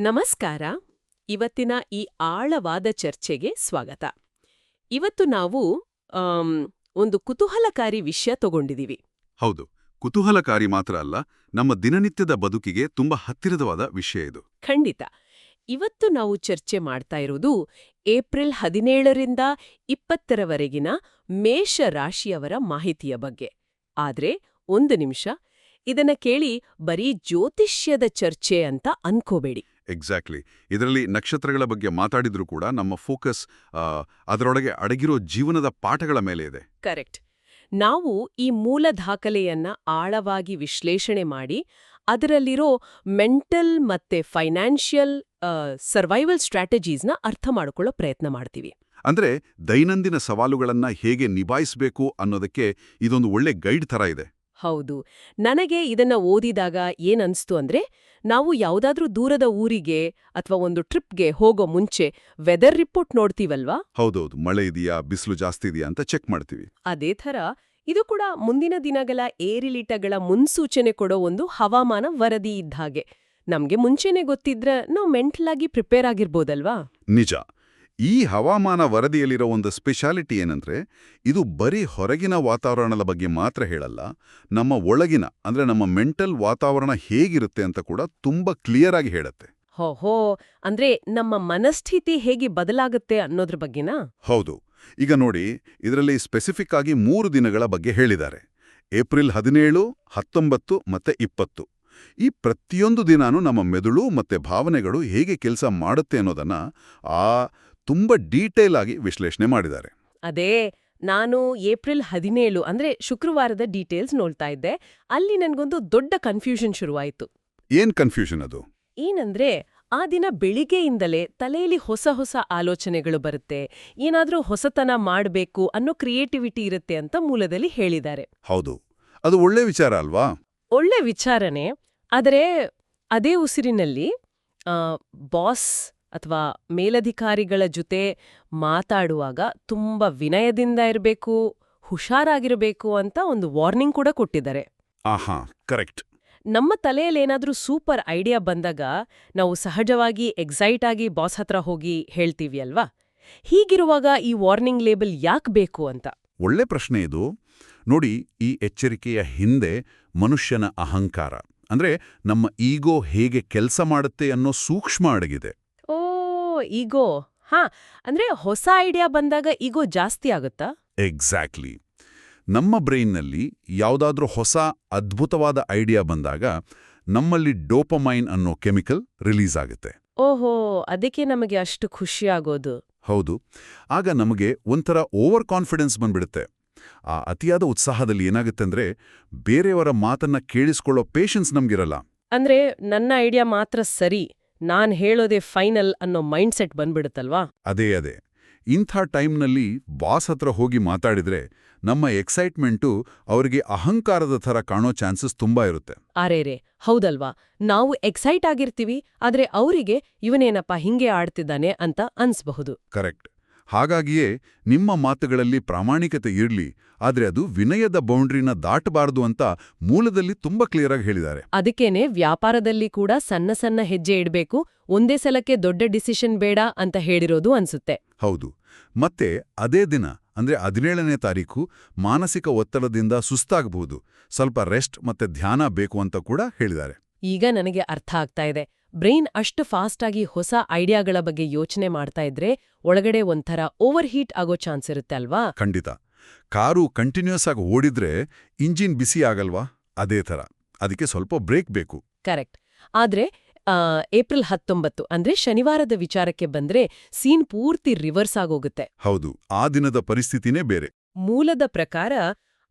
ನಮಸ್ಕಾರ. ಇವತ್ತಿನ ಈ ಆಳವಾದ ಚರ್ಚೆಗೆ ಸ್ವಾಗತ. ಇವತ್ತು ನಾವು ಒಂದು ಕುತೂಹಲಕಾರಿ ವಿಷಯ ತಗೊಂಡಿದೀವಿ. ಹೌದು, ಕುತೂಹಲಕಾರಿ ಮಾತ್ರ ಅಲ್ಲ, ನಮ್ಮ ದಿನನಿತ್ಯದ ಬದುಕಿಗೆ ತುಂಬಾ ಹತ್ತಿರವಾದ ವಿಷಯ ಇದು. ಖಂಡಿತ. ಇವತ್ತು ನಾವು ಚರ್ಚೆ ಮಾಡ್ತಾ ಇರೋದು ಏಪ್ರಿಲ್ 17ರಿಂದ 20ರವರೆಗಿನ ಮೇಷ ರಾಶಿಯವರ ಮಾಹಿತಿಯ ಬಗ್ಗೆ. ಆದ್ರೆ ಒಂದು ನಿಮಿಷ, ಇದನ್ನ ಕೇಳಿ ಬರೀ ಜ್ಯೋತಿಷ್ಯದ ಚರ್ಚೆ ಅಂತ ಅನ್ಕೋಬೇಡಿ. ಎಕ್ಸಾಕ್ಟ್ಲಿ. ಇದರಲ್ಲಿ ನಕ್ಷತ್ರಗಳ ಬಗ್ಗೆ ಮಾತಾಡಿದ್ರೂ ಕೂಡ ನಮ್ಮ ಫೋಕಸ್ ಅದರೊಳಗೆ ಅಡಗಿರೋ ಜೀವನದ ಪಾಠಗಳ ಮೇಲೆ ಇದೆ. ಕರೆಕ್ಟ್. ನಾವು ಈ ಮೂಲ ದಾಖಲೆಯನ್ನ ಆಳವಾಗಿ ವಿಶ್ಲೇಷಣೆ ಮಾಡಿ ಅದರಲ್ಲಿರೋ ಮೆಂಟಲ್ ಮತ್ತೆ ಫೈನಾನ್ಷಿಯಲ್ ಸರ್ವೈವಲ್ ಸ್ಟ್ರಾಟಜೀಸ್ನ ಅರ್ಥ ಮಾಡ್ಕೊಳ್ಳೋ ಪ್ರಯತ್ನ ಮಾಡ್ತೀವಿ. ಅಂದ್ರೆ ದೈನಂದಿನ ಸವಾಲುಗಳನ್ನ ಹೇಗೆ ನಿಭಾಯಿಸಬೇಕು ಅನ್ನೋದಕ್ಕೆ ಇದೊಂದು ಒಳ್ಳೆ ಗೈಡ್ ತರ ಇದೆ. ಹೌದು. ನನಗೆ ಇದನ್ನ ಓದಿದಾಗ ಏನನ್ಸ್ತು ಅಂದ್ರೆ, ನಾವು ಯಾವುದಾದ್ರೂ ದೂರದ ಊರಿಗೆ ಅಥವಾ ಒಂದು ಟ್ರಿಪ್ಗೆ ಹೋಗೋ ಮುಂಚೆ ವೆದರ್ ರಿಪೋರ್ಟ್ ನೋಡ್ತೀವಲ್ವಾ? ಹೌದೌದು, ಮಳೆ ಇದೆಯಾ, ಬಿಸಿಲು ಜಾಸ್ತಿ ಇದೆಯಾ ಅಂತ ಚೆಕ್ ಮಾಡ್ತೀವಿ. ಅದೇ ಥರ ಇದು ಕೂಡ ಮುಂದಿನ ದಿನಗಳ ಏರಿಳಿತಗಳ ಮುನ್ಸೂಚನೆ ಕೊಡೋ ಒಂದು ಹವಾಮಾನ ವರದಿ ಇದ್ದ ಹಾಗೆ. ನಮ್ಗೆ ಮುಂಚೆನೆ ಗೊತ್ತಿದ್ರೆ ನಾವು ಮೆಂಟಲ್ ಆಗಿ ಪ್ರಿಪೇರ್ ಆಗಿರ್ಬೋದಲ್ವಾ? ನಿಜ. ಈ ಹವಾಮಾನ ವರದಿಯಲ್ಲಿರೋ ಒಂದು ಸ್ಪೆಷಾಲಿಟಿ ಏನಂದ್ರೆ, ಇದು ಬರೀ ಹೊರಗಿನ ವಾತಾವರಣದ ಬಗ್ಗೆ ಮಾತ್ರ ಹೇಳಲ್ಲ, ನಮ್ಮ ಒಳಗಿನ ಅಂದ್ರೆ ನಮ್ಮ ಮೆಂಟಲ್ ವಾತಾವರಣ ಹೇಗಿರುತ್ತೆ ಅಂತ ಕೂಡ ತುಂಬಾ ಕ್ಲಿಯರ್ ಆಗಿ ಹೇಳುತ್ತೆ. ಹೋಹೋ, ಅಂದ್ರೆ ನಮ್ಮ ಮನಸ್ಥಿತಿ ಹೇಗೆ ಬದಲಾಗುತ್ತೆ ಅನ್ನೋದ್ರ ಬಗ್ಗೆನಾ? ಹೌದು. ಈಗ ನೋಡಿ, ಇದರಲ್ಲಿ ಸ್ಪೆಸಿಫಿಕ್ ಆಗಿ 3 ದಿನಗಳ ಬಗ್ಗೆ ಹೇಳಿದ್ದಾರೆ. ಏಪ್ರಿಲ್ 17, 19 ಮತ್ತೆ 20. ಈ ಪ್ರತಿಯೊಂದು ದಿನಾನೂ ನಮ್ಮ ಮೆದುಳು ಮತ್ತೆ ಭಾವನೆಗಳು ಹೇಗೆ ಕೆಲಸ ಮಾಡುತ್ತೆ ಅನ್ನೋದನ್ನ ತುಂಬಾ ಡೀಟೇಲ್ ಆಗಿ ವಿಶ್ಲೇಷಣೆ ಮಾಡಿದ್ದಾರೆ. ಅದೇ, ನಾನು ಏಪ್ರಿಲ್ 17 ಅಂದ್ರೆ ಶುಕ್ರವಾರದ ಡೀಟೇಲ್ಸ್ ನೋಡ್ತಾ ಇದ್ದೆ. ಅಲ್ಲಿ ನನ್ಗೊಂದು ದೊಡ್ಡ ಕನ್ಫ್ಯೂಷನ್ ಶುರುವಾಯಿತು. ಏನ್ ಕನ್ಫ್ಯೂಷನ್ ಅದು? ಏನಂದ್ರೆ, ಆ ದಿನ ಬೆಳಿಗ್ಗೆಯಿಂದಲೇ ತಲೆಯಲ್ಲಿ ಹೊಸ ಹೊಸ ಆಲೋಚನೆಗಳು ಬರುತ್ತೆ, ಏನಾದ್ರೂ ಹೊಸತನ ಮಾಡ್ಬೇಕು ಅನ್ನೋ ಕ್ರಿಯೇಟಿವಿಟಿ ಇರುತ್ತೆ ಅಂತ ಮೂಲದಲ್ಲಿ ಹೇಳಿದ್ದಾರೆ. ಹೌದು, ಅದು ಒಳ್ಳೆ ವಿಚಾರ ಅಲ್ವಾ? ಒಳ್ಳೆ ವಿಚಾರನೆ. ಆದರೆ ಅದೇ ಉಸಿರಿನಲ್ಲಿ ಬಾಸ್ ಅಥವಾ ಮೇಲಧಿಕಾರಿಗಳ ಜೊತೆ ಮಾತಾಡುವಾಗ ತುಂಬಾ ವಿನಯದಿಂದ ಇರಬೇಕು, ಹುಷಾರಾಗಿರಬೇಕು ಅಂತ ಒಂದು ವಾರ್ನಿಂಗ್ ಕೂಡ ಕೊಟ್ಟಿದ್ದಾರೆ. ಆಹಾ, ಕರೆಕ್ಟ್. ನಮ್ಮ ತಲೆಯಲ್ಲೇನಾದ್ರೂ ಸೂಪರ್ ಐಡಿಯಾ ಬಂದಾಗ ನಾವು ಸಹಜವಾಗಿ ಎಕ್ಸೈಟ್ ಆಗಿ ಬಾಸ್ ಹತ್ರ ಹೋಗಿ ಹೇಳ್ತೀವಿ ಅಲ್ವಾ? ಹೀಗಿರುವಾಗ ಈ ವಾರ್ನಿಂಗ್ ಲೇಬಲ್ ಯಾಕೆ ಬೇಕು ಅಂತ? ಒಳ್ಳೆ ಪ್ರಶ್ನೆ ಇದು. ನೋಡಿ, ಈ ಎಚ್ಚರಿಕೆಯ ಹಿಂದೆ ಮನುಷ್ಯನ ಅಹಂಕಾರ ಅಂದ್ರೆ ನಮ್ಮ ಈಗೋ ಹೇಗೆ ಕೆಲಸ ಮಾಡುತ್ತೆ ಅನ್ನೋ ಸೂಕ್ಷ್ಮ ಅಡಗಿದೆ. ಓ, ಈಗೋ. ಹಾ, ಅಂದ್ರೆ ಹೊಸ ಐಡಿಯಾ ಬಂದಾಗ ಈಗೋ ಜಾಸ್ತಿ ಆಗುತ್ತಾ? ಎಕ್ಸಾಕ್ಟ್ಲಿ. ನಮ್ಮ ಬ್ರೈನ್ನಲ್ಲಿ ಯಾವುದಾದ್ರೂ ಹೊಸ ಅದ್ಭುತವಾದ ಐಡಿಯಾ ಬಂದಾಗ ನಮ್ಮಲ್ಲಿ ಡೋಪಮೈನ್ ಅನ್ನೋ ಕೆಮಿಕಲ್ ರಿಲೀಸ್ ಆಗುತ್ತೆ. ಓಹೋ, ಅದಕ್ಕೆ ನಮಗೆ ಅಷ್ಟು ಖುಷಿಯಾಗೋದು. ಹೌದು. ಆಗ ನಮಗೆ ಒಂಥರ ಓವರ್ ಕಾನ್ಫಿಡೆನ್ಸ್ ಬಂದ್ಬಿಡುತ್ತೆ. ಆ ಅತಿಯಾದ ಉತ್ಸಾಹದಲ್ಲಿ ಏನಾಗುತ್ತಂದ್ರೆ, ಬೇರೆಯವರ ಮಾತನ್ನ ಕೇಳಿಸ್ಕೊಳ್ಳೋ ಪೇಷನ್ಸ್ ನಮ್ಗಿರಲ್ಲ. ಅಂದ್ರೆ ನನ್ನ ಐಡಿಯಾ ಮಾತ್ರ ಸರಿ, ನಾನ್ ಹೇಳೋದೇ ಫೈನಲ್ ಅನ್ನೋ ಮೈಂಡ್ಸೆಟ್ ಬಂದ್ಬಿಡುತ್ತಲ್ವಾ? ಅದೇ. ಇಂಥ ಟೈಮ್ನಲ್ಲಿ ಬಾಸ್ ಹತ್ರ ಹೋಗಿ ಮಾತಾಡಿದ್ರೆ ನಮ್ಮ ಎಕ್ಸೈಟ್ಮೆಂಟು ಅವರಿಗೆ ಅಹಂಕಾರದ ಥರ ಕಾಣೋ ಚಾನ್ಸಸ್ ತುಂಬಾ ಇರುತ್ತೆ. ಅರೇರೆ, ಹೌದಲ್ವಾ? ನಾವು ಎಕ್ಸೈಟ್ ಆಗಿರ್ತೀವಿ, ಆದ್ರೆ ಅವರಿಗೆ ಇವನೇನಪ್ಪ ಹಿಂಗೆ ಆಡ್ತಿದ್ದಾನೆ ಅಂತ ಅನ್ಸ್ಬಹುದು. ಕರೆಕ್ಟ್. ಹಾಗಾಗಿಯೇ ನಿಮ್ಮ ಮಾತುಗಳಲ್ಲಿ ಪ್ರಾಮಾಣಿಕತೆ ಇರ್ಲಿ, ಆದ್ರೆ ಅದು ವಿನಯದ ಬೌಂಡ್ರಿನ ದಾಟಬಾರದು ಅಂತ ಮೂಲದಲ್ಲಿ ತುಂಬಾ ಕ್ಲಿಯರ್ ಆಗಿ ಹೇಳಿದ್ದಾರೆ. ಅದಕ್ಕೇನೆ ವ್ಯಾಪಾರದಲ್ಲಿ ಕೂಡ ಸಣ್ಣ ಸಣ್ಣ ಹೆಜ್ಜೆ ಇಡ್ಬೇಕು, ಒಂದೇ ಸಲಕ್ಕೆ ದೊಡ್ಡ ಡಿಸಿಷನ್ ಬೇಡ ಅಂತ ಹೇಳಿರೋದು ಅನ್ಸುತ್ತೆ. ಹೌದು. ಮತ್ತೆ ಅದೇ ದಿನ ಅಂದ್ರೆ 17ನೇ ತಾರೀಕು ಮಾನಸಿಕ ಒತ್ತಡದಿಂದ ಸುಸ್ತಾಗಬಹುದು, ಸ್ವಲ್ಪ ರೆಸ್ಟ್ ಮತ್ತೆ ಧ್ಯಾನ ಬೇಕು ಅಂತ ಕೂಡ ಹೇಳಿದ್ದಾರೆ. ಈಗ ನನಗೆ ಅರ್ಥ ಆಗ್ತಾ ಇದೆ. ಬ್ರೈನ್ ಅಷ್ಟು ಫಾಸ್ಟ್ ಆಗಿ ಹೊಸ ಐಡಿಯಾಗಳ ಬಗ್ಗೆ ಯೋಚನೆ ಮಾಡ್ತಾ ಇದ್ರೆ ಒಳಗಡೆ ಒಂಥರ ಓವರ್ ಹೀಟ್ ಆಗೋ ಚಾನ್ಸ್ ಇರುತ್ತೆ ಅಲ್ವಾ? ಖಂಡಿತ. ಕಾರು ಕಂಟಿನ್ಯೂಸ್ ಆಗಿ ಓಡಿದ್ರೆ ಇಂಜಿನ್ ಬಿಸಿ ಆಗಲ್ವಾ? ಅದೇ ಥರ. ಅದಕ್ಕೆ ಸ್ವಲ್ಪ ಬ್ರೇಕ್ ಬೇಕು. ಕರೆಕ್ಟ್. ಆದ್ರೆ ಏಪ್ರಿಲ್ 19 ಅಂದ್ರೆ ಶನಿವಾರದ ವಿಚಾರಕ್ಕೆ ಬಂದ್ರೆ ಸೀನ್ ಪೂರ್ತಿ ರಿವರ್ಸ್ ಆಗೋಗುತ್ತೆ. ಹೌದು, ಆ ದಿನದ ಪರಿಸ್ಥಿತಿನೇ ಬೇರೆ. ಮೂಲದ ಪ್ರಕಾರ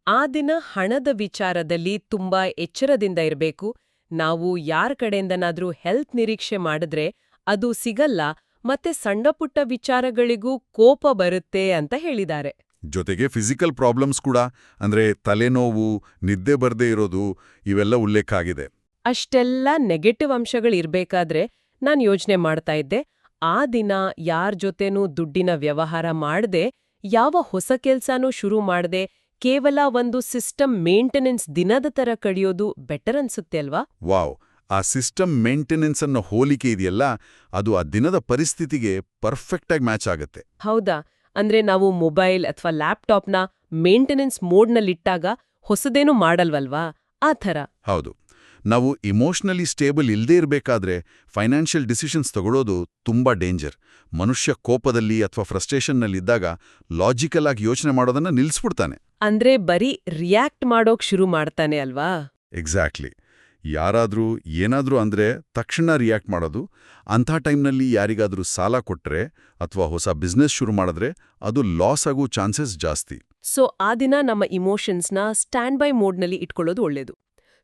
ಆ ದಿನ ಹಣದ ವಿಚಾರದಲ್ಲಿ ತುಂಬಾ ಎಚ್ಚರದಿಂದ ಇರಬೇಕು. ನಾವು ಯಾರ ಕಡೆಯಿಂದನಾದ್ರೂ ಹೆಲ್ತ್ ನಿರೀಕ್ಷೆ ಮಾಡಿದ್ರೆ ಅದು ಸಿಗಲ್ಲ, ಮತ್ತೆ ಸಣ್ಣಪುಟ್ಟ ವಿಚಾರಗಳಿಗೂ ಕೋಪ ಬರುತ್ತೆ ಅಂತ ಹೇಳಿದ್ದಾರೆ. ಜೊತೆಗೆ ಫಿಸಿಕಲ್ ಪ್ರಾಬ್ಲಮ್ಸ್ ಕೂಡ, ಅಂದ್ರೆ ತಲೆನೋವು, ನಿದ್ದೆ ಬರ್ದೇ ಇರೋದು, ಇವೆಲ್ಲ ಉಲ್ಲೇಖ ಆಗಿದೆ. ಅಷ್ಟೆಲ್ಲ ನೆಗೆಟಿವ್ ಅಂಶಗಳಿರ್ಬೇಕಾದ್ರೆ ನಾನ್ ಯೋಚನೆ ಮಾಡ್ತಾ ಇದ್ದೆ, ಆ ದಿನ ಯಾರ್ ಜೊತೆನೂ ದುಡ್ಡಿನ ವ್ಯವಹಾರ ಮಾಡದೆ, ಯಾವ ಹೊಸ ಕೆಲ್ಸಾನೂ ಶುರು ಮಾಡದೆ, ಕೇವಲ ಒಂದು ಸಿಸ್ಟಮ್ ಮೇಂಟೆನೆನ್ಸ್ ದಿನದ ತರ ಕಡಿಯೋದು ಬೆಟರ್ ಅನ್ಸುತ್ತೆ ಅಲ್ವಾ? ವಾವ್, ಆ ಸಿಸ್ಟಮ್ ಮೇಂಟೆನೆನ್ಸ್ ಅನ್ನೋ ಹೋಲಿಕೆ ಇದೆಯಲ್ಲ, ಅದು ಆ ದಿನದ ಪರಿಸ್ಥಿತಿಗೆ ಪರ್ಫೆಕ್ಟಾಗಿ ಮ್ಯಾಚ್ ಆಗತ್ತೆ. ಹೌದಾ? ಅಂದ್ರೆ ನಾವು ಮೊಬೈಲ್ ಅಥವಾ ಲ್ಯಾಪ್ಟಾಪ್ನ ಮೇಂಟೆನೆನ್ಸ್ ಮೋಡ್ನಲ್ಲಿಟ್ಟಾಗ ಹೊಸದೇನೂ ಮಾಡಲ್ವಲ್ವಾ? ಆ ಥರ. ಹೌದು. ನಾವು ಇಮೋಷನಲಿ ಸ್ಟೇಬಲ್ ಇಲ್ಲದೇ ಇರಬೇಕಾದ್ರೆ ಫೈನಾನ್ಷಿಯಲ್ ಡಿಸಿಷನ್ಸ್ ತಗೊಳ್ಳೋದು ತುಂಬಾ ಡೇಂಜರ್. ಮನುಷ್ಯ ಕೋಪದಲ್ಲಿ ಅಥವಾ ಫ್ರಸ್ಟ್ರೇಷನ್ನಲ್ಲಿದ್ದಾಗ ಲಾಜಿಕಲ್ ಆಗಿ ಯೋಚನೆ ಮಾಡೋದನ್ನ ನಿಲ್ಲಿಸ್ಬಿಡ್ತಾನೆ. ಅಂದ್ರೆ ಬರೀ ರಿಯಾಕ್ಟ್ ಮಾಡೋಕ್ ಶುರು ಮಾಡ್ತಾನೆ ಅಲ್ವಾ? ಎಕ್ಸಾಕ್ಟ್ಲಿ. ಯಾರಾದ್ರೂ ಏನಾದ್ರೂ ಅಂದ್ರೆ ತಕ್ಷಣ ರಿಯಾಕ್ಟ್ ಮಾಡೋದು, ಅಂಥ ಟೈಮ್ನಲ್ಲಿ ಯಾರಿಗಾದ್ರೂ ಸಾಲ ಕೊಟ್ರೆ ಅಥವಾ ಹೊಸ ಬಿಸ್ನೆಸ್ ಶುರು ಮಾಡಿದ್ರೆ ಅದು ಲಾಸ್ ಆಗೋ ಚಾನ್ಸಸ್ ಜಾಸ್ತಿ. ಸೊ ಆ ದಿನ ನಮ್ಮ ಇಮೋಷನ್ಸ್ನ ಸ್ಟ್ಯಾಂಡ್ ಬೈ ಮೋಡ್ನಲ್ಲಿ ಇಟ್ಕೊಳ್ಳೋದು ಒಳ್ಳೇದು.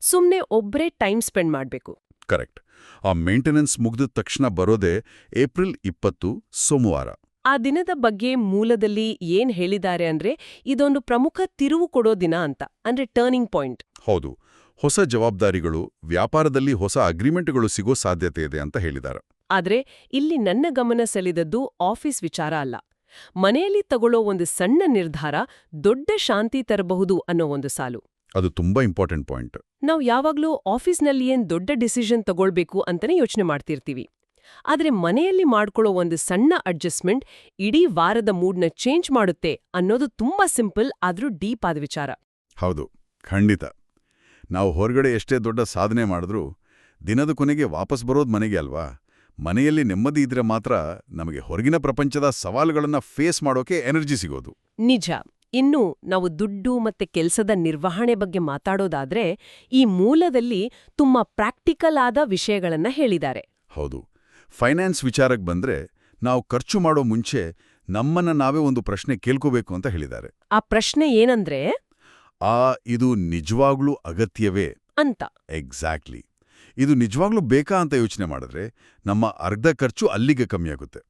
ಸುಮ್ನೆ ಒಬ್ರೇ ಟೈಮ್ ಸ್ಪೆಂಡ್ ಮಾಡ್ಬೇಕು. ಕರೆಕ್ಟ್. ಆ ಮೇಂಟೆನೆನ್ಸ್ ಮುಗ್ದ ತಕ್ಷಣ ಬರೋದೇ ಏಪ್ರಿಲ್ 20 ಸೋಮವಾರ. ಆ ದಿನದ ಬಗ್ಗೆ ಮೂಲದಲ್ಲಿ ಏನ್ ಹೇಳಿದ್ದಾರೆ ಅಂದ್ರೆ ಇದೊಂದು ಪ್ರಮುಖ ತಿರುವು ಕೊಡೋ ದಿನ ಅಂತ, ಅಂದ್ರೆ ಟರ್ನಿಂಗ್ ಪಾಯಿಂಟ್. ಹೌದು. ಹೊಸ ಜವಾಬ್ದಾರಿಗಳು, ವ್ಯಾಪಾರದಲ್ಲಿ ಹೊಸ ಅಗ್ರಿಮೆಂಟ್ಗಳು ಸಿಗೋ ಸಾಧ್ಯತೆ ಇದೆ ಅಂತ ಹೇಳಿದ್ದಾರೆ. ಆದ್ರೆ ಇಲ್ಲಿ ನನ್ನ ಗಮನ ಸೆಳೆದದ್ದು ಆಫೀಸ್ ವಿಚಾರ ಅಲ್ಲ. ಮನೆಯಲ್ಲಿ ತಗೊಳ್ಳೋ ಒಂದು ಸಣ್ಣ ನಿರ್ಧಾರ ದೊಡ್ಡ ಶಾಂತಿ ತರಬಹುದು ಅನ್ನೋ ಒಂದು ಸಾಲು. ಅದು ತುಂಬಾ ಇಂಪಾರ್ಟೆಂಟ್ ಪಾಯಿಂಟ್. ನಾವು ಯಾವಾಗ್ಲೂ ಆಫೀಸ್ನಲ್ಲಿ ಏನ್ ದೊಡ್ಡ ಡಿಸಿಷನ್ ತಗೊಳ್ಬೇಕು ಅಂತಾನೆ ಯೋಚನೆ ಮಾಡ್ತಿರ್ತೀವಿ. ಆದ್ರೆ ಮನೆಯಲ್ಲಿ ಮಾಡ್ಕೊಳ್ಳೋ ಒಂದು ಸಣ್ಣ ಅಡ್ಜಸ್ಟ್ಮೆಂಟ್ ಇಡೀ ವಾರದ ಮೂಡ್ನ ಚೇಂಜ್ ಮಾಡುತ್ತೆ ಅನ್ನೋದು ತುಂಬಾ ಸಿಂಪಲ್ ಆದ್ರೂ ಡೀಪ್ ಆದ ವಿಚಾರ. ಹೌದು, ಖಂಡಿತ. ನಾವು ಹೊರಗಡೆ ಎಷ್ಟೇ ದೊಡ್ಡ ಸಾಧನೆ ಮಾಡಿದ್ರೂ ದಿನದ ಕೊನೆಗೆ ವಾಪಸ್ ಬರೋದು ಮನೆಗೆ ಅಲ್ವಾ? ಮನೆಯಲ್ಲಿ ನೆಮ್ಮದಿ ಇದ್ರೆ ಮಾತ್ರ ನಮಗೆ ಹೊರಗಿನ ಪ್ರಪಂಚದ ಸವಾಲುಗಳನ್ನ ಫೇಸ್ ಮಾಡೋಕೆ ಎನರ್ಜಿ ಸಿಗೋದು. ನಿಜ. ಇನ್ನು ನಾವು ದುಡ್ಡು ಮತ್ತೆ ಕೆಲಸದ ನಿರ್ವಹಣೆ ಬಗ್ಗೆ ಮಾತಾಡೋದಾದ್ರೆ ಈ ಮೂಲದಲ್ಲಿ ತುಂಬಾ ಪ್ರಾಕ್ಟಿಕಲ್ ಆದ ವಿಷಯಗಳನ್ನ ಹೇಳಿದ್ದಾರೆ. ಹೌದು. ಫೈನಾನ್ಸ್ ವಿಚಾರಕ್ಕೆ ಬಂದ್ರೆ ನಾವು ಖರ್ಚು ಮಾಡೋ ಮುಂಚೆ ನಮ್ಮನ್ನ ನಾವೇ ಒಂದು ಪ್ರಶ್ನೆ ಕೇಳ್ಕೋಬೇಕು ಅಂತ ಹೇಳಿದ್ದಾರೆ. ಆ ಪ್ರಶ್ನೆ ಏನಂದ್ರೆ, ಇದು ನಿಜವಾಗ್ಲೂ ಅಗತ್ಯವೇ ಅಂತ. ಎಕ್ಸಾಕ್ಟ್ಲಿ. ಇದು ನಿಜವಾಗ್ಲೂ ಬೇಕಾ ಅಂತ ಯೋಚನೆ ಮಾಡಿದ್ರೆ ನಮ್ಮ ಅರ್ಧ ಖರ್ಚು ಅಲ್ಲಿಗೆ ಕಮ್ಮಿಯಾಗುತ್ತೆ.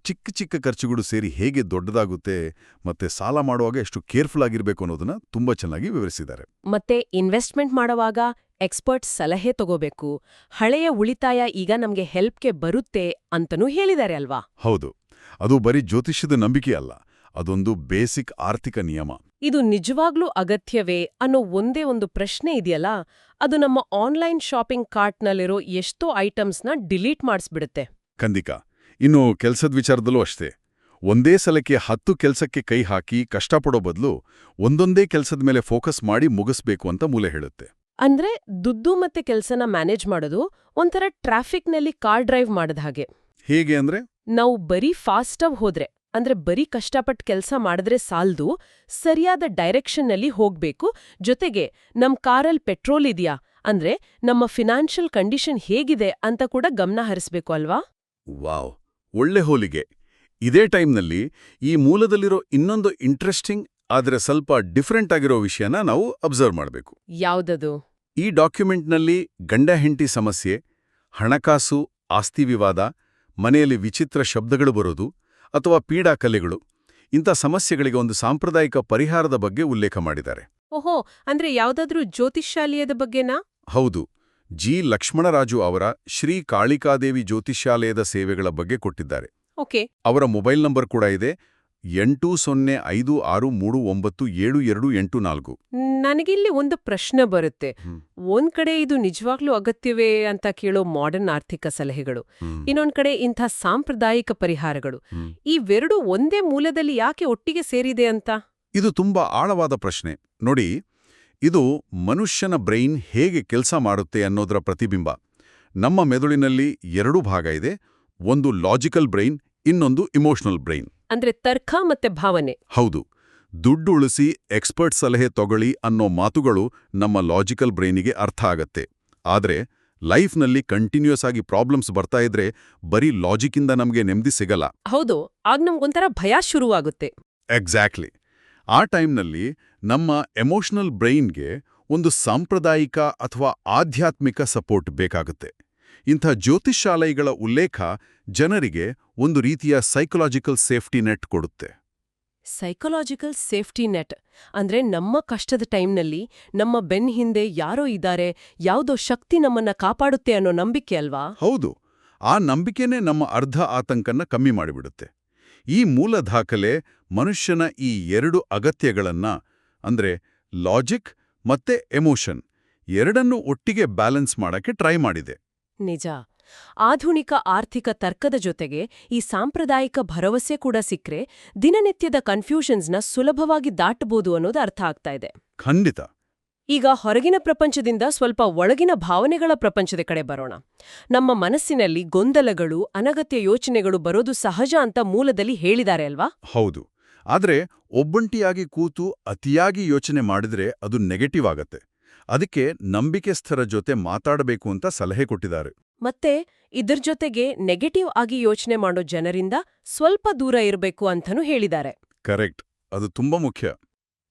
ಚಿಕ್ಕ ಚಿಕ್ಕ ಖರ್ಚುಗಳು ಸೇರಿ ಹೇಗೆ ದೊಡ್ಡದಾಗುತ್ತೆ ಮತ್ತೆ ಸಾಲ ಮಾಡುವಾಗ ಎಷ್ಟು ಕೇರ್ಫುಲ್ ಆಗಿರ್ಬೇಕು ಅನ್ನೋದನ್ನ ತುಂಬಾ ಚೆನ್ನಾಗಿ ವಿವರಿಸಿದ್ದಾರೆ. ಮತ್ತೆ ಇನ್ವೆಸ್ಟ್ಮೆಂಟ್ ಮಾಡುವಾಗ ಎಕ್ಸ್ಪರ್ಟ್ಸ್ ಸಲಹೆ ತಗೋಬೇಕು, ಹಳೆಯ ಉಳಿತಾಯ ಈಗ ನಮ್ಗೆ ಹೆಲ್ಪ್ಗೆ ಬರುತ್ತೆ ಅಂತನೂ ಹೇಳಿದ್ದಾರೆ ಅಲ್ವಾ? ಹೌದು. ಅದು ಬರೀ ಜ್ಯೋತಿಷ್ಯದ ನಂಬಿಕೆ ಅಲ್ಲ, ಅದೊಂದು ಬೇಸಿಕ್ ಆರ್ಥಿಕ ನಿಯಮ. ಇದು ನಿಜವಾಗ್ಲೂ ಅಗತ್ಯವೇ ಅನ್ನೋ ಒಂದೇ ಒಂದು ಪ್ರಶ್ನೆ ಇದೆಯಲ್ಲ, ಅದು ನಮ್ಮ ಆನ್ಲೈನ್ ಶಾಪಿಂಗ್ ಕಾರ್ಟ್ನಲ್ಲಿರೋ ಎಷ್ಟೋ ಐಟಮ್ಸ್ನ ಡಿಲೀಟ್ ಮಾಡಿಸ್ಬಿಡುತ್ತೆ. ಖಂಡಿತ. ಇನ್ನು ಕೆಲ್ಸದ ವಿಚಾರದಲ್ಲೂ ಅಷ್ಟೇ. ಒಂದೇ ಸಲಕ್ಕೆ 10 ಕೆಲ್ಸಕ್ಕೆ ಕೈ ಹಾಕಿ ಕಷ್ಟಪಡೋ ಬದಲು ಒಂದೊಂದೇ ಕೆಲ್ಸದ ಮೇಲೆ ಫೋಕಸ್ ಮಾಡಿ ಮುಗಿಸ್ಬೇಕು ಅಂತ ಮೂಲೆ ಹೇಳುತ್ತೆ. ಅಂದ್ರೆ ದುಡ್ಡು ಮತ್ತೆ ಕೆಲ್ಸನ ಮ್ಯಾನೇಜ್ ಮಾಡೋದು ಒಂಥರ ಟ್ರಾಫಿಕ್ನಲ್ಲಿ ಕಾರ್ ಡ್ರೈವ್ ಮಾಡದ ಹಾಗೆ. ಹೇಗೆ ಅಂದ್ರೆ, ನಾವು ಬರೀ ಫಾಸ್ಟಾಗ್ ಹೋದ್ರೆ, ಅಂದ್ರೆ ಬರೀ ಕಷ್ಟಪಟ್ಟು ಕೆಲಸ ಮಾಡಿದ್ರೆ ಸಾಲ್ದು, ಸರಿಯಾದ ಡೈರೆಕ್ಷನ್ನಲ್ಲಿ ಹೋಗ್ಬೇಕು. ಜೊತೆಗೆ ನಮ್ ಕಾರಲ್ಲಿ ಪೆಟ್ರೋಲ್ ಇದೆಯಾ, ಅಂದ್ರೆ ನಮ್ಮ ಫಿನಾನ್ಷಿಯಲ್ ಕಂಡೀಷನ್ ಹೇಗಿದೆ ಅಂತ ಕೂಡ ಗಮನ ಹರಿಸ್ಬೇಕು ಅಲ್ವಾ? ವಾವ್, ಒಳ್ಳೆ ಹೋಲಿಗೆ. ಇದೇ ಟೈಮ್ನಲ್ಲಿ ಈ ಮೂಲದಲ್ಲಿರೋ ಇನ್ನೊಂದು ಇಂಟ್ರೆಸ್ಟಿಂಗ್ ಆದರೆ ಸ್ವಲ್ಪ ಡಿಫರೆಂಟ್ ಆಗಿರೋ ವಿಷಯನ ನಾವು ಅಬ್ಸರ್ವ್ ಮಾಡಬೇಕು. ಯಾವ್ದದು? ಈ ಡಾಕ್ಯುಮೆಂಟ್ನಲ್ಲಿ ಗಂಡ ಹೆಂಡತಿ ಸಮಸ್ಯೆ, ಹಣಕಾಸು, ಆಸ್ತಿ ವಿವಾದ, ಮನೆಯಲ್ಲಿ ವಿಚಿತ್ರ ಶಬ್ದಗಳು ಬರೋದು ಅಥವಾ ಪೀಡಾ ಕಲೆಗಳು, ಇಂಥ ಸಮಸ್ಯೆಗಳಿಗೆ ಒಂದು ಸಾಂಪ್ರದಾಯಿಕ ಪರಿಹಾರದ ಬಗ್ಗೆ ಉಲ್ಲೇಖ ಮಾಡಿದ್ದಾರೆ. ಓಹೋ, ಅಂದ್ರೆ ಯಾವ್ದಾದ್ರೂ ಜ್ಯೋತಿಷ್ಯಾಲಯದ ಬಗ್ಗೆನಾ? ಹೌದು. ಜಿ. ಲಕ್ಷ್ಮಣರಾಜು ಅವರ ಶ್ರೀ ಕಾಳಿಕಾದೇವಿ ಜ್ಯೋತಿಷ್ಯಾಲಯದ ಸೇವೆಗಳ ಬಗ್ಗೆ ಕೊಟ್ಟಿದ್ದಾರೆ. ಓಕೆ. ಅವರ ಮೊಬೈಲ್ ನಂಬರ್ ಕೂಡ ಇದೆ, 8056397284. ನನಗಿಲ್ಲಿ ಒಂದು ಪ್ರಶ್ನೆ ಬರುತ್ತೆ. ಒಂದ್ ಕಡೆ ಇದು ನಿಜವಾಗ್ಲೂ ಅಗತ್ಯವೇ ಅಂತ ಕೇಳೋ ಮಾಡರ್ನ್ ಆರ್ಥಿಕ ಸಲಹೆಗಳು, ಇನ್ನೊಂದ್ ಕಡೆ ಇಂಥ ಸಾಂಪ್ರದಾಯಿಕ ಪರಿಹಾರಗಳು, ಇವೆರಡೂ ಒಂದೇ ಮೂಲದಲ್ಲಿ ಯಾಕೆ ಒಟ್ಟಿಗೆ ಸೇರಿದೆ ಅಂತ? ಇದು ತುಂಬಾ ಆಳವಾದ ಪ್ರಶ್ನೆ. ನೋಡಿ, ಇದು ಮನುಷ್ಯನ ಬ್ರೈನ್ ಹೇಗೆ ಕೆಲಸ ಮಾಡುತ್ತೆ ಅನ್ನೋದರ ಪ್ರತಿಬಿಂಬ. ನಮ್ಮ ಮೆದುಳಿನಲ್ಲಿ 2 ಭಾಗ ಇದೆ, ಒಂದು ಲಾಜಿಕಲ್ ಬ್ರೈನ್, ಇನ್ನೊಂದು ಇಮೋಷನಲ್ ಬ್ರೈನ್. ಅಂದ್ರೆ ತರ್ಕ ಮತ್ತೆ ಭಾವನೆ. ಹೌದು. ದುಡ್ಡು ಉಳಿಸಿ, ಎಕ್ಸ್ಪರ್ಟ್ ಸಲಹೆ ತಗೊಳ್ಳಿ ಅನ್ನೋ ಮಾತುಗಳು ನಮ್ಮ ಲಾಜಿಕಲ್ ಬ್ರೈನಿಗೆ ಅರ್ಥ ಆಗತ್ತೆ. ಆದ್ರೆ ಲೈಫ್ನಲ್ಲಿ ಕಂಟಿನ್ಯೂಸ್ ಆಗಿ ಪ್ರಾಬ್ಲಮ್ಸ್ ಬರ್ತಾ ಇದ್ರೆ ಬರೀ ಲಾಜಿಕ್ಕಿಂದ ನಮ್ಗೆ ನೆಮ್ಮದಿ ಸಿಗಲ್ಲ. ಹೌದು, ಆಗ ನಮ್ಗೊಂಥರ ಭಯ ಶುರುವಾಗುತ್ತೆ. ಎಕ್ಸಾಕ್ಟ್ಲಿ. ಆ ಟೈಮ್ನಲ್ಲಿ ನಮ್ಮ ಎಮೋಷನಲ್ ಬ್ರೈನ್ಗೆ ಒಂದು ಸಾಂಪ್ರದಾಯಿಕ ಅಥವಾ ಆಧ್ಯಾತ್ಮಿಕ ಸಪೋರ್ಟ್ ಬೇಕಾಗುತ್ತೆ. ಇಂಥ ಜ್ಯೋತಿಷ್ಯಾಲಯಗಳ ಉಲ್ಲೇಖ ಜನರಿಗೆ ಒಂದು ರೀತಿಯ ಸೈಕಲಾಜಿಕಲ್ ಸೇಫ್ಟಿ ನೆಟ್ ಕೊಡುತ್ತೆ. ಸೈಕಲಾಜಿಕಲ್ ಸೇಫ್ಟಿ ನೆಟ್ ಅಂದ್ರೆ ನಮ್ಮ ಕಷ್ಟದ ಟೈಮ್ನಲ್ಲಿ ನಮ್ಮ ಬೆನ್ ಹಿಂದೆ ಯಾರೋ ಇದ್ದಾರೆ, ಯಾವುದೋ ಶಕ್ತಿ ನಮ್ಮನ್ನ ಕಾಪಾಡುತ್ತೆ ಅನ್ನೋ ನಂಬಿಕೆ ಅಲ್ವಾ? ಹೌದು. ಆ ನಂಬಿಕೆನೇ ನಮ್ಮ ಅರ್ಧ ಆತಂಕನ್ನ ಕಮ್ಮಿ ಮಾಡಿಬಿಡುತ್ತೆ. ಈ ಮೂಲ ದಾಖಲೆ ಮನುಷ್ಯನ ಈ 2 ಅಗತ್ಯಗಳನ್ನ, ಅಂದ್ರೆ ಲಾಜಿಕ್ ಮತ್ತೆ ಎಮೋಷನ್, ಎರಡನ್ನೂ ಒಟ್ಟಿಗೆ ಬ್ಯಾಲೆನ್ಸ್ ಮಾಡಕ್ಕೆ ಟ್ರೈ ಮಾಡಿದೆ. ನಿಜ. ಆಧುನಿಕ ಆರ್ಥಿಕ ತರ್ಕದ ಜೊತೆಗೆ ಈ ಸಾಂಪ್ರದಾಯಿಕ ಭರವಸೆ ಕೂಡ ಸಿಕ್ರೆ ದಿನನಿತ್ಯದ ಕನ್ಫ್ಯೂಷನ್ಸ್ನ ಸುಲಭವಾಗಿ ದಾಟಬಹುದು ಅನ್ನೋದು ಅರ್ಥ ಆಗ್ತಾ ಇದೆ. ಖಂಡಿತ. ಈಗ ಹೊರಗಿನ ಪ್ರಪಂಚದಿಂದ ಸ್ವಲ್ಪ ಒಳಗಿನ ಭಾವನೆಗಳ ಪ್ರಪಂಚದ ಕಡೆ ಬರೋಣ. ನಮ್ಮ ಮನಸ್ಸಿನಲ್ಲಿ ಗೊಂದಲಗಳು, ಅನಗತ್ಯ ಯೋಚನೆಗಳು ಬರೋದು ಸಹಜ ಅಂತ ಮೂಲದಲ್ಲಿ ಹೇಳಿದ್ದಾರೆ ಅಲ್ವಾ? ಹೌದು. ಆದ್ರೆ ಒಬ್ಬಂಟಿಯಾಗಿ ಕೂತು ಅತಿಯಾಗಿ ಯೋಚನೆ ಮಾಡಿದ್ರೆ ಅದು ನೆಗೆಟಿವ್ ಆಗತ್ತೆ. ಅದಕ್ಕೆ ನಂಬಿಕೆಸ್ಥರ ಜೊತೆ ಮಾತಾಡಬೇಕು ಅಂತ ಸಲಹೆ ಕೊಟ್ಟಿದ್ದಾರೆ. ಮತ್ತೆ ಇದ್ರ ಜೊತೆಗೆ ನೆಗೆಟಿವ್ ಆಗಿ ಯೋಚನೆ ಮಾಡೋ ಜನರಿಂದ ಸ್ವಲ್ಪ ದೂರ ಇರಬೇಕು ಅಂತನೂ ಹೇಳಿದ್ದಾರೆ. ಕರೆಕ್ಟ್. ಅದು ತುಂಬಾ ಮುಖ್ಯ.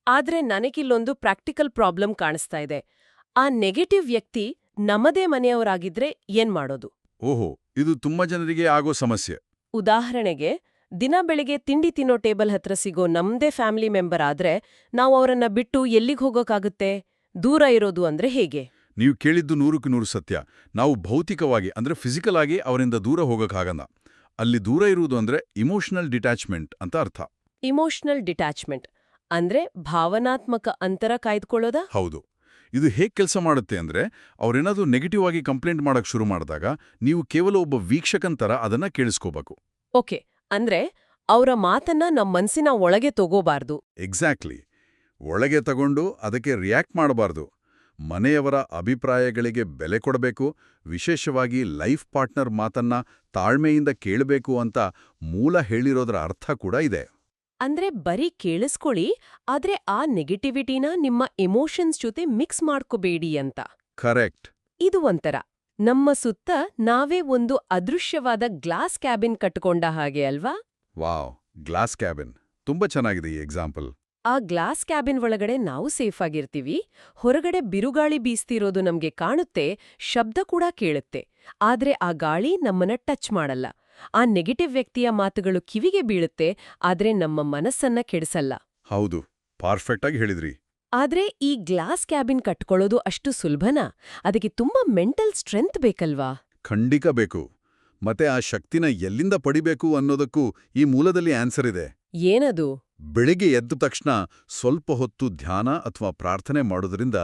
ಆದ್ರೆ ನನಗಿಲ್ಲೊಂದು ಪ್ರಾಕ್ಟಿಕಲ್ ಪ್ರಾಬ್ಲಮ್ ಕಾಣಿಸ್ತಾ ಇದೆ. ಆ ನೆಗೆಟಿವ್ ವ್ಯಕ್ತಿ ನಮ್ಮದೇ ಮನೆಯವರಾಗಿದ್ರೆ ಏನ್ ಮಾಡೋದು? ಓಹೋ, ಇದು ತುಂಬಾ ಜನರಿಗೆ ಆಗೋ ಸಮಸ್ಯೆ. ಉದಾಹರಣೆಗೆ, ದಿನ ಬೆಳಿಗ್ಗೆ ತಿಂಡಿ ತಿನ್ನೋ ಟೇಬಲ್ ಹತ್ರ ಸಿಗೋ ನಮ್ದೇ ಫ್ಯಾಮಿಲಿ ಮೆಂಬರ್ ಆದ್ರೆ ನಾವು ಅವರನ್ನ ಬಿಟ್ಟು ಎಲ್ಲಿಗ್ ಹೋಗೋಕ್ಕಾಗುತ್ತೆ? ದೂರ ಇರೋದು ಅಂದ್ರೆ ಹೇಗೆ? ನೀವು ಕೇಳಿದ್ದು 100% ಸತ್ಯ. ನಾವು ಭೌತಿಕವಾಗಿ ಅಂದ್ರೆ ಫಿಸಿಕಲ್ ಆಗಿ ಅವರಿಂದ ದೂರ ಹೋಗಕ್ಕಾಗಲ್ಲ. ಅಲ್ಲಿ ದೂರ ಇರುವುದು ಅಂದ್ರೆ ಇಮೋಷನಲ್ ಡಿಟ್ಯಾಚ್ಮೆಂಟ್ ಅಂತ ಅರ್ಥ. ಇಮೋಷನಲ್ ಡಿಟ್ಯಾಚ್ಮೆಂಟ್ ಅಂದ್ರೆ ಭಾವನಾತ್ಮಕ ಅಂತರ ಕಾಯ್ದುಕೊಳ್ಳೋದಾ? ಹೌದು. ಇದು ಹೇಗೆ ಕೆಲಸ ಮಾಡುತ್ತೆ ಅಂದ್ರೆ, ಅವ್ರೇನಾದ್ರೂ ನೆಗೆಟಿವ್ ಆಗಿ ಕಂಪ್ಲೇಂಟ್ ಮಾಡಕ್ ಶುರು ಮಾಡಿದಾಗ ನೀವು ಕೇವಲ ಒಬ್ಬ ವೀಕ್ಷಕನ್ ತರ ಅದನ್ನ ಕೇಳಿಸ್ಕೋಬೇಕು. ಓಕೆ, ಅಂದ್ರೆ ಅವರ ಮಾತನ್ನ ನಮ್ಮ ಮನ್ಸಿನ ಒಳಗೆ ತಗೋಬಾರ್ದು. ಎಕ್ಸಾಕ್ಟ್ಲಿ. ಒಳಗೆ ತಗೊಂಡು ಅದಕ್ಕೆ ರಿಯಾಕ್ಟ್ ಮಾಡಬಾರ್ದು. ಮನೆಯವರ ಅಭಿಪ್ರಾಯಗಳಿಗೆ ಬೆಲೆ ಕೊಡಬೇಕು, ವಿಶೇಷವಾಗಿ ಲೈಫ್ ಪಾರ್ಟ್ನರ್ ಮಾತನ್ನ ತಾಳ್ಮೆಯಿಂದ ಕೇಳಬೇಕು ಅಂತ ಮೂಲ ಹೇಳಿರೋದ್ರ ಅರ್ಥ ಕೂಡ ಇದೆ. ಅಂದ್ರೆ ಬರೀ ಕೇಳಿಸ್ಕೊಳ್ಳಿ, ಆದ್ರೆ ಆ ನೆಗೆಟಿವಿಟಿನ ನಿಮ್ಮ ಎಮೋಷನ್ಸ್ ಜೊತೆ ಮಿಕ್ಸ್ ಮಾಡ್ಕೋಬೇಡಿ ಅಂತ. ಕರೆಕ್ಟ್. ಇದು ಒಂಥರ ನಮ್ಮ ಸುತ್ತ ನಾವೇ ಒಂದು ಅದೃಶ್ಯವಾದ ಗ್ಲಾಸ್ ಕ್ಯಾಬಿನ್ ಕಟ್ಕೊಂಡ ಹಾಗೆ ಅಲ್ವಾ? ವಾವ್, ಗ್ಲಾಸ್ ಕ್ಯಾಬಿನ್ ತುಂಬಾ ಚೆನ್ನಾಗಿದೆ ಈ ಎಕ್ಸಾಂಪಲ್. ಆ ಗ್ಲಾಸ್ ಕ್ಯಾಬಿನ್ ಒಳಗಡೆ ನಾವು ಸೇಫ್ ಆಗಿರ್ತೀವಿ, ಹೊರಗಡೆ ಬಿರುಗಾಳಿ ಬೀಸ್ತಿರೋದು ನಮ್ಗೆ ಕಾಣುತ್ತೆ, ಶಬ್ದ ಕೂಡ ಕೇಳುತ್ತೆ. ಆದ್ರೆ ಆ ಗಾಳಿ ನಮ್ಮನ್ನ ಟಚ್ ಮಾಡಲ್ಲ. ಆ ನೆಗೆಟಿವ್ ವ್ಯಕ್ತಿಯ ಮಾತುಗಳು ಕಿವಿಗೆ ಬೀಳುತ್ತೆ, ಆದ್ರೆ ನಮ್ಮ ಮನಸ್ಸನ್ನ ಕೆಡಿಸಲ್ಲ. ಹೌದು, ಪರ್ಫೆಕ್ಟ್ ಆಗಿ ಹೇಳಿದ್ರಿ. ಆದ್ರೆ ಈ ಗ್ಲಾಸ್ ಕ್ಯಾಬಿನ್ ಕಟ್ಕೊಳ್ಳೋದು ಅಷ್ಟು ಸುಲಭನಾ? ಅದಕ್ಕೆ ತುಂಬಾ ಮೆಂಟಲ್ ಸ್ಟ್ರೆಂತ್ ಬೇಕಲ್ವಾ? ಖಂಡಿತ ಬೇಕು. ಮತ್ತೆ ಆ ಶಕ್ತಿನ ಎಲ್ಲಿಂದ ಪಡಿಬೇಕು ಅನ್ನೋದಕ್ಕೂ ಈ ಮೂಲದಲ್ಲಿ ಆನ್ಸರ್ ಇದೆ. ಏನದು? ಬೆಳಿಗ್ಗೆ ಎದ್ದ ತಕ್ಷಣ ಸ್ವಲ್ಪ ಹೊತ್ತು ಧ್ಯಾನ ಅಥವಾ ಪ್ರಾರ್ಥನೆ ಮಾಡೋದ್ರಿಂದ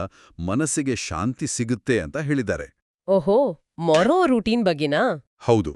ಮನಸ್ಸಿಗೆ ಶಾಂತಿ ಸಿಗುತ್ತೆ ಅಂತ ಹೇಳಿದ್ದಾರೆ. ಓಹೋ, ಮೊರೋ ರೂಟೀನ್ ಬಗ್ಗೆನಾ? ಹೌದು.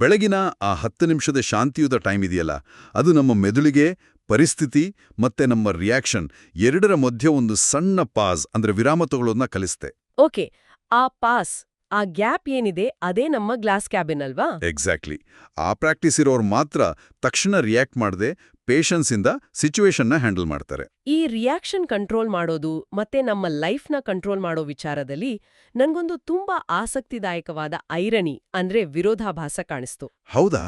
ಬೆಳಗಿನ ಆ 10 ನಿಮಿಷದ ಶಾಂತಿಯುತ ಟೈಮ್ ಇದೆಯಲ್ಲ, ಅದು ನಮ್ಮ ಮೆದುಳಿಗೆ, ಪರಿಸ್ಥಿತಿ ಮತ್ತೆ ನಮ್ಮ ರಿಯಾಕ್ಷನ್ ಎರಡರ ಮಧ್ಯೆ ಒಂದು ಸಣ್ಣ ಪಾಸ್ ಅಂದ್ರೆ ವಿರಾಮ ತಗೊಳ್ಳೋದನ್ನ ಕಲಿಸುತ್ತೆ. ಓಕೆ, ಆ ಪಾಸ್, ಆ ಗ್ಯಾಪ್ ಏನಿದೆ ಅದೇ ನಮ್ಮ ಗ್ಲಾಸ್ ಕ್ಯಾಬಿನ್ ಅಲ್ವಾ? ಎಕ್ಸಾಕ್ಟ್ಲಿ. ಆ ಪ್ರಾಕ್ಟೀಸ್ ಇರೋರು ಮಾತ್ರ ತಕ್ಷಣ ರಿಯಾಕ್ಟ್ ಮಾಡದೆ ಪೇಷನ್ಸಿಂದ ಸಿಚುವೇಶನ್ನ ಹ್ಯಾಂಡಲ್ ಮಾಡ್ತಾರೆ. ಈ ರಿಯಾಕ್ಷನ್ ಕಂಟ್ರೋಲ್ ಮಾಡೋದು ಮತ್ತೆ ನಮ್ಮ ಲೈಫ್ನ ಕಂಟ್ರೋಲ್ ಮಾಡೋ ವಿಚಾರದಲ್ಲಿ ನನ್ಗೊಂದು ತುಂಬಾ ಆಸಕ್ತಿದಾಯಕವಾದ ಐರಣಿ ಅಂದ್ರೆ ವಿರೋಧಾಭಾಸ ಕಾಣಿಸ್ತು. ಹೌದಾ?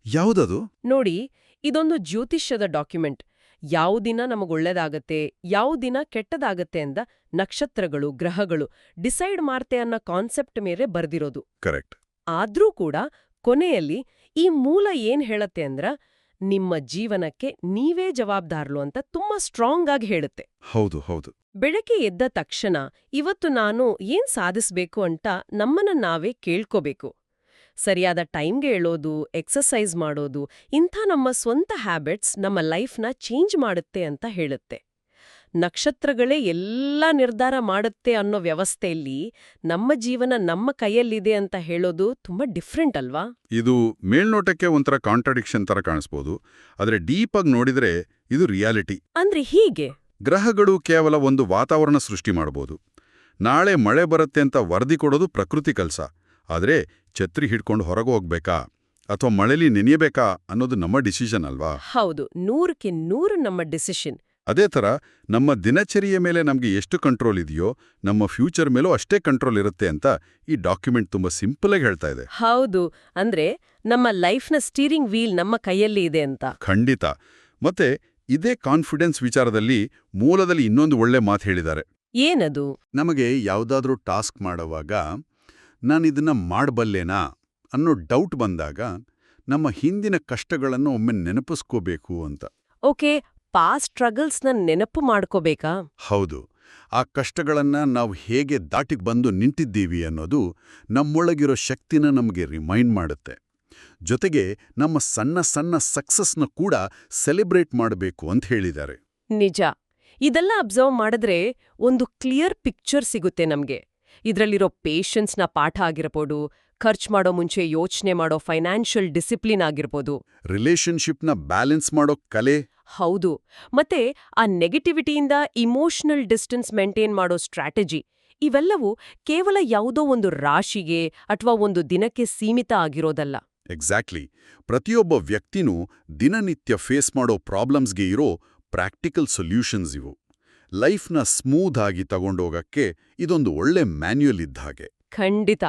ಯಾವುದದು? ನೋಡಿ, ಇದೊಂದು ಜ್ಯೋತಿಷ್ಯದ ಡಾಕ್ಯುಮೆಂಟ್. ಯಾವ ದಿನ ನಮಗೊಳ್ಳೆದಾಗತ್ತೆ, ಯಾವ ದಿನ ಕೆಟ್ಟದಾಗತ್ತೆ ಅಂತ ನಕ್ಷತ್ರಗಳು, ಗ್ರಹಗಳು ಡಿಸೈಡ್ ಮಾಡ್ತೆ ಅನ್ನೋ ಕಾನ್ಸೆಪ್ಟ್ ಮೇಲೆ ಬರ್ದಿರೋದು. ಕರೆಕ್ಟ್. ಆದ್ರೂ ಕೂಡ ಕೊನೆಯಲ್ಲಿ ಈ ಮೂಲ ಏನ್ ಹೇಳತ್ತೆ ಅಂದ್ರ, ನಿಮ್ಮ ಜೀವನಕ್ಕೆ ನೀವೇ ಜವಾಬ್ದಾರ್ಲು ಅಂತ ತುಂಬಾ ಸ್ಟ್ರಾಂಗ್ ಆಗಿ ಹೇಳುತ್ತೆ. ಹೌದು ಹೌದು. ಬೆಳಗ್ಗೆ ಎದ್ದ ತಕ್ಷಣ ಇವತ್ತು ನಾನು ಏನ್ ಸಾಧಿಸ್ಬೇಕು ಅಂತ ನಮ್ಮನ್ನ ನಾವೇ ಕೇಳ್ಕೋಬೇಕು. ಸರಿಯಾದ ಟೈಮ್ಗೆ ಏಳೋದು, ಎಕ್ಸರ್ಸೈಸ್ ಮಾಡೋದು, ಇಂಥ ನಮ್ಮ ಸ್ವಂತ ಹ್ಯಾಬಿಟ್ಸ್ ನಮ್ಮ ಲೈಫ್ನ ಚೇಂಜ್ ಮಾಡುತ್ತೆ ಅಂತ ಹೇಳುತ್ತೆ. ನಕ್ಷತ್ರಗಳೇ ಎಲ್ಲ ನಿರ್ಧಾರ ಮಾಡುತ್ತೆ ಅನ್ನೋ ವ್ಯವಸ್ಥೆಯಲ್ಲಿ ನಮ್ಮ ಜೀವನ ನಮ್ಮ ಕೈಯಲ್ಲಿದೆ ಅಂತ ಹೇಳೋದು ತುಂಬಾ ಡಿಫ್ರೆಂಟ್ ಅಲ್ವಾ? ಇದು ಮೇಲ್ನೋಟಕ್ಕೆ ಒಂಥರ ಕಾಂಟ್ರಾಡಿಕ್ಷನ್ ತರ ಕಾಣಿಸ್ಬೋದು, ಆದ್ರೆ ಡೀಪ್ ಆಗಿ ನೋಡಿದ್ರೆ ಇದು ರಿಯಾಲಿಟಿ. ಅಂದ್ರೆ ಹೀಗೆ ಗ್ರಹಗಳು ಕೇವಲ ಒಂದು ವಾತಾವರಣ ಸೃಷ್ಟಿ ಮಾಡಬಹುದು. ನಾಳೆ ಮಳೆ ಬರುತ್ತೆ ಅಂತ ವರದಿ ಕೊಡೋದು ಪ್ರಕೃತಿ ಕೆಲಸ. ಆದ್ರೆ ಛತ್ರಿ ಹಿಡ್ಕೊಂಡು ಹೊರಗೆ ಹೋಗ್ಬೇಕಾ ಅಥವಾ ಮಳೆಲಿ ನೆನೆಯಬೇಕಾ ಅನ್ನೋದು ನಮ್ಮ ಡಿಸಿಷನ್ ಅಲ್ವಾ? ಹೌದು, 100ಕ್ಕೆ 100 ನಮ್ಮ ಡಿಸಿಷನ್. ಅದೇ ಥರ ನಮ್ಮ ದಿನಚರಿಯ ಮೇಲೆ ನಮಗೆ ಎಷ್ಟು ಕಂಟ್ರೋಲ್ ಇದೆಯೋ ನಮ್ಮ ಫ್ಯೂಚರ್ ಮೇಲೂ ಅಷ್ಟೇ ಕಂಟ್ರೋಲ್ ಇರುತ್ತೆ ಅಂತ ಈ ಡಾಕ್ಯುಮೆಂಟ್ ತುಂಬಾ ಸಿಂಪಲ್ ಆಗಿ ಹೇಳ್ತಾ ಇದೆ. ಹೌದು, ಅಂದ್ರೆ ನಮ್ಮ ಲೈಫ್ನ ಸ್ಟೀರಿಂಗ್ ವೀಲ್ ನಮ್ಮ ಕೈಯಲ್ಲಿ ಇದೆ ಅಂತ. ಖಂಡಿತ. ಮತ್ತೆ ಇದೇ ಕಾನ್ಫಿಡೆನ್ಸ್ ವಿಚಾರದಲ್ಲಿ ಮೂಲದಲ್ಲಿ ಇನ್ನೊಂದು ಒಳ್ಳೆ ಮಾತು ಹೇಳಿದ್ದಾರೆ. ಏನದು? ನಮಗೆ ಯಾವುದಾದ್ರೂ ಟಾಸ್ಕ್ ಮಾಡುವಾಗ ನಾನಿದನ್ನ ಮಾಡಬಲ್ಲೇನಾ ಅನ್ನೋ ಡೌಟ್ ಬಂದಾಗ ನಮ್ಮ ಹಿಂದಿನ ಕಷ್ಟಗಳನ್ನು ಒಮ್ಮೆ ನೆನಪಿಸ್ಕೋಬೇಕು ಅಂತ. ಓಕೆ, ಪಾಸ್ಟ್ ಸ್ಟ್ರಗಲ್ಸ್ನ ನೆನಪು ಮಾಡ್ಕೋಬೇಕಾ? ಹೌದು. ಆ ಕಷ್ಟಗಳನ್ನ ನಾವು ಹೇಗೆ ದಾಟಿಗೆ ಬಂದು ನಿಂತಿದ್ದೀವಿ ಅನ್ನೋದು ನಮ್ಮೊಳಗಿರೋ ಶಕ್ತಿನ ನಮಗೆ ರಿಮೈಂಡ್ ಮಾಡುತ್ತೆ. ಜೊತೆಗೆ ನಮ್ಮ ಸಣ್ಣ ಸಣ್ಣ ಸಕ್ಸಸ್ನ ಕೂಡ ಸೆಲೆಬ್ರೇಟ್ ಮಾಡಬೇಕು ಅಂತ ಹೇಳಿದ್ದಾರೆ. ನಿಜ. ಇದೆಲ್ಲ ಅಬ್ಸರ್ವ್ ಮಾಡಿದ್ರೆ ಒಂದು ಕ್ಲಿಯರ್ ಪಿಕ್ಚರ್ ಸಿಗುತ್ತೆ ನಮ್ಗೆ. ಇದ್ರಲ್ಲಿರೋ ಪೇಷನ್ಸ್ನ ಪಾಠ ಆಗಿರ್ಬೋದು, ಖರ್ಚು ಮಾಡೋ ಮುಂಚೆ ಯೋಚನೆ ಮಾಡೋ ಫೈನಾನ್ಷಿಯಲ್ ಡಿಸಿಪ್ಲಿನ್ ಆಗಿರ್ಬೋದು. ರಿಲೇಶನ್ಶಿಪ್ನ ಬ್ಯಾಲೆನ್ಸ್ ಮಾಡೋ ಕಲೆ. ಹೌದು. ಮತ್ತೆ ಆ ನೆಗೆಟಿವಿಟಿಯಿಂದ ಇಮೋಷನಲ್ ಡಿಸ್ಟೆನ್ಸ್ ಮೇಂಟೈನ್ ಮಾಡೋ ಸ್ಟ್ರಾಟಜಿ, ಇವೆಲ್ಲವೂ ಕೇವಲ ಯಾವುದೋ ಒಂದು ರಾಶಿಗೆ ಅಥವಾ ಒಂದು ದಿನಕ್ಕೆ ಸೀಮಿತ ಆಗಿರೋದಲ್ಲ. ಎಕ್ಸಾಕ್ಟ್ಲಿ. ಪ್ರತಿಯೊಬ್ಬ ವ್ಯಕ್ತಿನೂ ದಿನನಿತ್ಯ ಫೇಸ್ ಮಾಡೋ ಪ್ರಾಬ್ಲಮ್ಸ್ಗೆ ಇರೋ ಪ್ರಾಕ್ಟಿಕಲ್ ಸೊಲ್ಯೂಷನ್ಸ್ ಇವು. ಲೈಫ್ನ ಸ್ಮೂತ್ ಆಗಿ ತಗೊಂಡೋಗಕ್ಕೆ ಇದೊಂದು ಒಳ್ಳೆ ಮ್ಯಾನ್ಯುಯಲ್ ಇದ್ದ ಹಾಗೆ. ಖಂಡಿತ.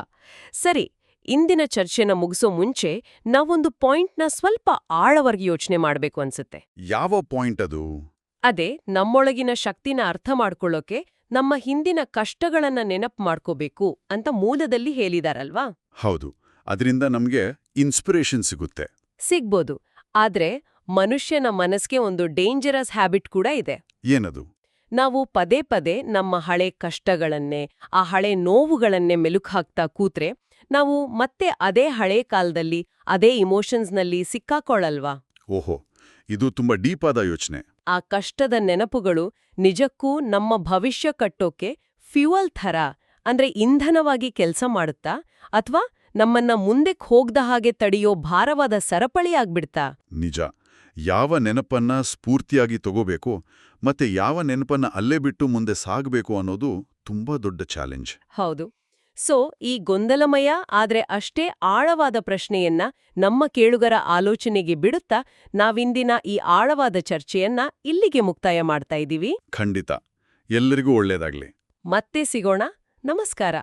ಸರಿ, ಇಂದಿನ ಚರ್ಚೆನ ಮುಗಿಸೋ ಮುಂಚೆ ನಾವೊಂದು ಪಾಯಿಂಟ್ನ ಸ್ವಲ್ಪ ಆಳವಾಗಿ ಯೋಚನೆ ಮಾಡ್ಬೇಕು ಅನ್ಸುತ್ತೆ. ಯಾವ ಪಾಯಿಂಟ್ ಅದು? ಅದೇ ನಮ್ಮೊಳಗಿನ ಶಕ್ತಿನ ಅರ್ಥ ಮಾಡ್ಕೊಳ್ಳೋಕೆ ನಮ್ಮ ಹಿಂದಿನ ಕಷ್ಟಗಳನ್ನ ನೆನಪು ಮಾಡ್ಕೋಬೇಕು ಅಂತ ಮೂಲದಲ್ಲಿ ಹೇಳಿದಾರಲ್ವಾ? ಹೌದು. ಅದರಿಂದ ನಮ್ಗೆ ಇನ್ಸ್ಪಿರೇಷನ್ ಸಿಗುತ್ತೆ. ಸಿಗ್ಬೋದು. ಆದ್ರೆ ಮನುಷ್ಯನ ಮನಸ್ಗೆ ಒಂದು ಡೇಂಜರಸ್ ಹ್ಯಾಬಿಟ್ ಕೂಡ ಇದೆ. ಏನದು? ನಾವು ಪದೇ ಪದೇ ನಮ್ಮ ಹಳೆ ಕಷ್ಟಗಳನ್ನೇ, ಆ ಹಳೆ ನೋವುಗಳನ್ನೇ ಮೆಲುಕು ಹಾಕ್ತಾ ಕೂತ್ರೆ ನಾವು ಮತ್ತೆ ಅದೇ ಹಳೆ ಕಾಲದಲ್ಲಿ ಅದೇ ಇಮೋಷನ್ಸ್ನಲ್ಲಿ ಸಿಕ್ಕಾಕೊಳ್ಳಲ್ವಾ? ಓಹೋ, ಇದು ತುಂಬಾ ಡೀಪ್ ಆದ ಯೋಚನೆ. ಆ ಕಷ್ಟದ ನೆನಪುಗಳು ನಿಜಕ್ಕೂ ನಮ್ಮ ಭವಿಷ್ಯ ಕಟ್ಟೋಕೆ ಫ್ಯೂಯಲ್ ಥರ, ಅಂದ್ರೆ ಇಂಧನವಾಗಿ ಕೆಲ್ಸ ಮಾಡುತ್ತಾ ಅಥವಾ ನಮ್ಮನ್ನ ಮುಂದಕ್ಕೆ ಹೋಗ್ದ ಹಾಗೆ ತಡೆಯೋ ಭಾರವಾದ ಸರಪಳಿ ಆಗ್ಬಿಡ್ತಾ? ನಿಜ. ಯಾವ ನೆನಪನ್ನ ಸ್ಫೂರ್ತಿಯಾಗಿ ತಗೋಬೇಕು ಮತ್ತೆ ಯಾವ ನೆನಪನ್ನ ಅಲ್ಲೇ ಬಿಟ್ಟು ಮುಂದೆ ಸಾಗಬೇಕು ಅನ್ನೋದು ತುಂಬಾ ದೊಡ್ಡ ಚಾಲೆಂಜ್. ಹೌದು. ಸೊ ಈ ಗೊಂದಲಮಯ ಆದ್ರೆ ಅಷ್ಟೇ ಆಳವಾದ ಪ್ರಶ್ನೆಯನ್ನ ನಮ್ಮ ಕೇಳುಗರ ಆಲೋಚನೆಗೆ ಬಿಡುತ್ತಾ ನಾವಿಂದಿನ ಈ ಆಳವಾದ ಚರ್ಚೆಯನ್ನ ಇಲ್ಲಿಗೆ ಮುಕ್ತಾಯ ಮಾಡ್ತಾ ಇದ್ದೀವಿ. ಖಂಡಿತ. ಎಲ್ಲರಿಗೂ ಒಳ್ಳೇದಾಗ್ಲಿ. ಮತ್ತೆ ಸಿಗೋಣ. ನಮಸ್ಕಾರ.